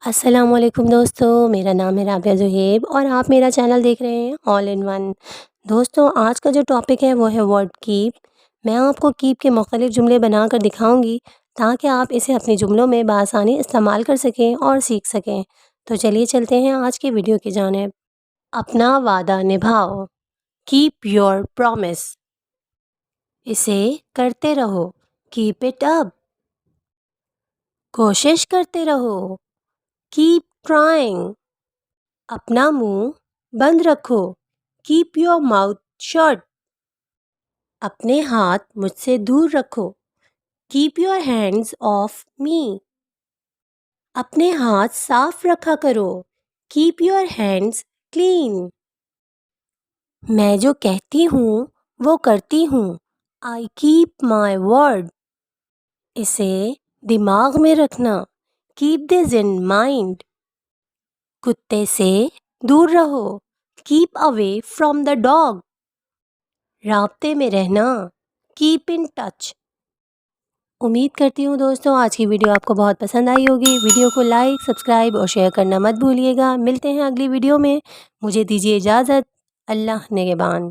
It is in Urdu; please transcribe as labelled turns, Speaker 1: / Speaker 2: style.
Speaker 1: السلام علیکم دوستو، میرا نام ہے رابعہ زہیب اور آپ میرا چینل دیکھ رہے ہیں آل ان ون۔ دوستو آج کا جو ٹاپک ہے وہ ہے ورڈ کیپ۔ میں آپ کو کیپ کے مختلف جملے بنا کر دکھاؤں گی تاکہ آپ اسے اپنے جملوں میں بآسانی استعمال کر سکیں اور سیکھ سکیں۔ تو چلیے چلتے ہیں آج کی ویڈیو کی جانب۔ اپنا وعدہ نبھاؤ، کیپ یور پرومس۔ اسے کرتے رہو، کیپ اٹ اپ۔ کوشش کرتے رہو، کیپ ٹرائنگ۔ اپنا منہ بند رکھو، کیپ یور ماؤتھ شٹ۔ اپنے ہاتھ مجھ سے دور رکھو، keep your hands of me. اپنے ہاتھ صاف رکھا کرو، کیپ یور ہینڈز کلین۔ میں جو کہتی ہوں وہ کرتی ہوں، آئی کیپ مائی ورڈ۔ اسے دماغ میں رکھنا، کیپ دس ان مائنڈ۔ کتے سے دور رہو، keep away from the dog. رابطے میں رہنا، کیپ ان ٹچ۔ امید کرتی ہوں دوستوں آج کی ویڈیو آپ کو بہت پسند آئی ہوگی۔ ویڈیو کو لائک، سبسکرائب اور شیئر کرنا مت بھولیے گا۔ ملتے ہیں اگلی ویڈیو میں، مجھے دیجیے اجازت۔ اللہ نگہبان۔